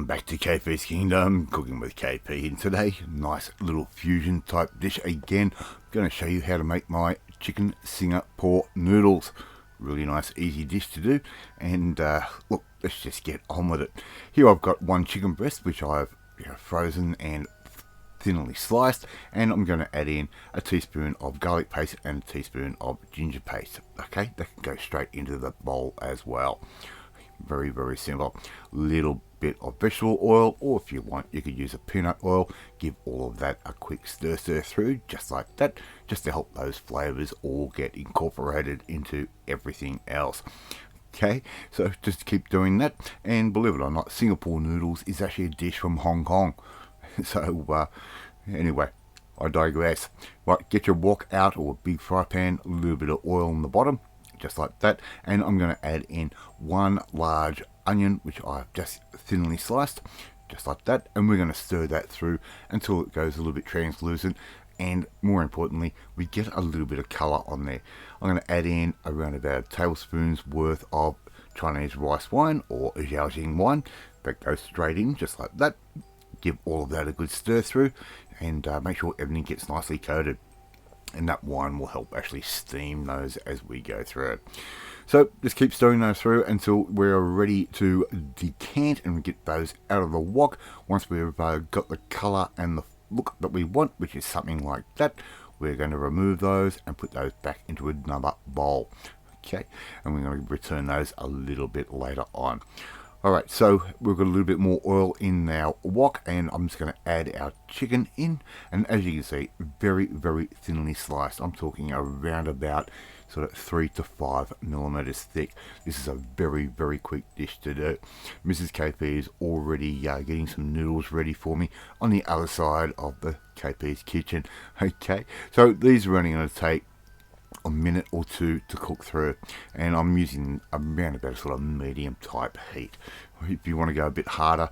back to KP's Kingdom, cooking with KP, and today, nice little fusion type dish again. I'm going to show you how to make my chicken Singapore noodles. Really nice, easy dish to do, and look, let's just get on with it. Here I've got one chicken breast, which I've frozen and thinly sliced, and I'm going to add in a teaspoon of garlic paste and a teaspoon of ginger paste. Okay, that can go straight into the bowl as well. Very, very simple. Little bit of vegetable oil, or if you want, you could use a peanut oil. Give all of that a quick stir through, just like that, just to help those flavors all get incorporated into everything else. Okay, so just keep doing that, and believe it or not, Singapore noodles is actually a dish from Hong Kong. So anyway, I digress. Right, get your wok out, or a big fry pan, a little bit of oil on the bottom, just like that, and I'm going to add in one large onion, which I've just thinly sliced, just like that, and we're going to stir that through until it goes a little bit translucent, and more importantly, we get a little bit of color on there. I'm going to add in around about a tablespoon's worth of Chinese rice wine, or Zhaoxing wine. That goes straight in, just like that. Give all of that a good stir through, and make sure everything gets nicely coated. And that wine will help actually steam those as we go through it. So just keep stirring those through until we're ready to decant and get those out of the wok. Once we've got the colour and the look that we want, which is something like that, we're going to remove those and put those back into another bowl. Okay, and we're going to return those a little bit later on. Alright, so we've got a little bit more oil in our wok, and I'm just going to add our chicken in, and as you can see, very, very thinly sliced. I'm talking around about sort of 3 to 5 millimeters thick. This is a very, very quick dish to do. Mrs. KP is already getting some noodles ready for me on the other side of the KP's kitchen. Okay, so these are only going to take a minute or two to cook through, and I'm using around about a sort of medium type heat. If you want to go a bit harder,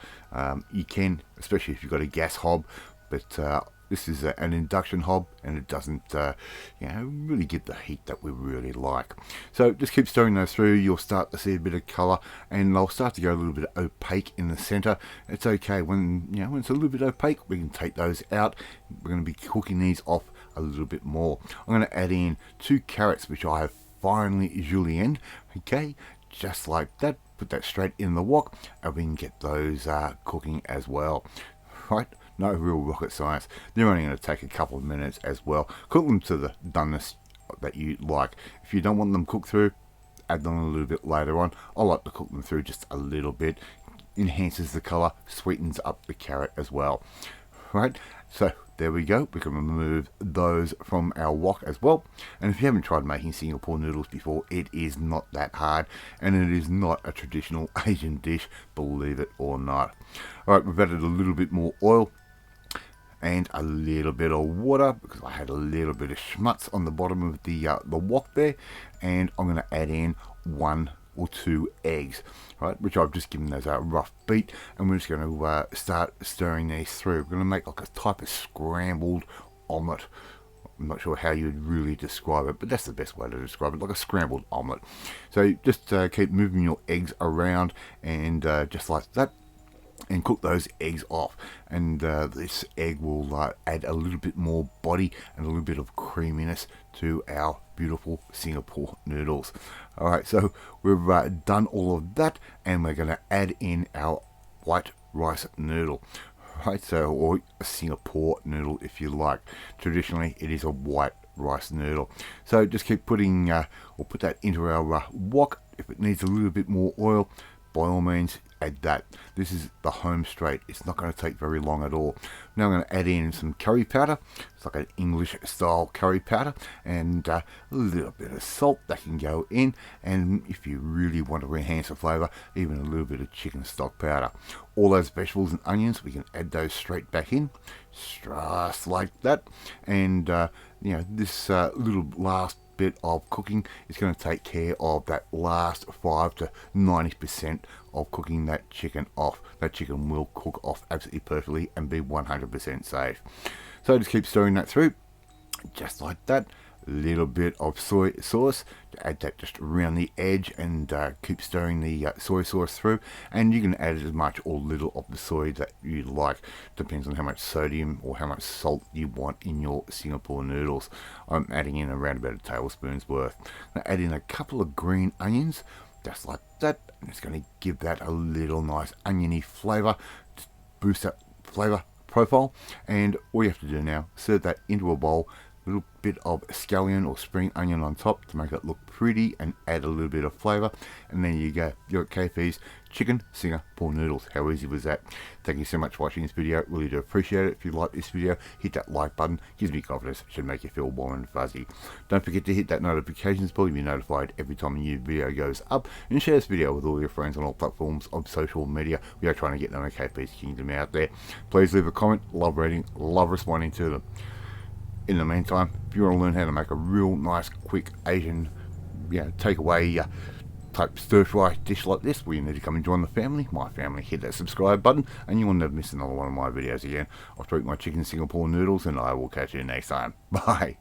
you can, especially if you've got a gas hob, but this is an induction hob, and it doesn't really get the heat that we really like. So just keep stirring those through. You'll start to see a bit of color, and they'll start to go a little bit opaque in the center. It's okay when it's a little bit opaque, we can take those out. We're going to be cooking these off a little bit more. I'm going to add in 2 carrots, which I have finely julienned. Okay, just like that. Put that straight in the wok, and we can get those cooking as well. Right, no real rocket science. They're only going to take a couple of minutes as well. Cook them to the doneness that you like. If you don't want them cooked through, add them a little bit later on. I like to cook them through just a little bit. Enhances the color, sweetens up the carrot as well. Right, so there we go. We can remove those from our wok as well. And if you haven't tried making Singapore noodles before, it is not that hard, and it is not a traditional Asian dish, believe it or not. Alright, we've added a little bit more oil and a little bit of water, because I had a little bit of schmutz on the bottom of the wok there, and I'm going to add in 1 or 2 eggs, right, which I've just given those a rough beat, and we're just going to start stirring these through. We're going to make like a type of scrambled omelette. I'm not sure how you'd really describe it, but that's the best way to describe it, like a scrambled omelette. So just keep moving your eggs around, and just like that, and cook those eggs off, and this egg will add a little bit more body and a little bit of creaminess to our beautiful Singapore noodles. Alright, so we've done all of that, and we're going to add in our white rice noodle. Right, so, or a Singapore noodle if you like. Traditionally it is a white rice noodle. So just keep putting, we'll put that into our wok. If it needs a little bit more oil, by all means add that. This is the home straight. It's not going to take very long at all. Now I'm going to add in some curry powder. It's like an English style curry powder, and a little bit of salt that can go in, and if you really want to enhance the flavour, even a little bit of chicken stock powder. All those vegetables and onions, we can add those straight back in, just like that. And this little last bit of cooking is going to take care of that last 5 to 90% of cooking that chicken off. That chicken will cook off absolutely perfectly and be 100% safe. So just keep stirring that through, just like that. little bit of soy sauce to add that just around the edge, and keep stirring the soy sauce through. And you can add as much or little of the soy that you like, depends on how much sodium or how much salt you want in your Singapore noodles. I'm adding in around about a tablespoon's worth. Now add in a couple of green onions, just like that, and it's going to give that a little nice oniony flavour, boost that flavour profile. And all you have to do now, serve that into a bowl, a little bit of scallion or spring onion on top to make it look pretty and add a little bit of flavour, and then you go. You're at KP's Chicken Singapore Noodles. How easy was that? Thank you so much for watching this video, really do appreciate it. If you like this video, hit that like button, gives me confidence, should make you feel warm and fuzzy. Don't forget to hit that notifications bell to be notified every time a new video goes up, and share this video with all your friends on all platforms of social media. We are trying to get them KP's Kingdom out there. Please leave a comment, love reading, love responding to them. In the meantime, if you want to learn how to make a real nice, quick Asian, takeaway type stir-fry dish like this, well, you need to come and join the family, my family. Hit that subscribe button, and you will never miss another one of my videos again. I'll tweak my Chicken Singapore Noodles, and I will catch you next time. Bye.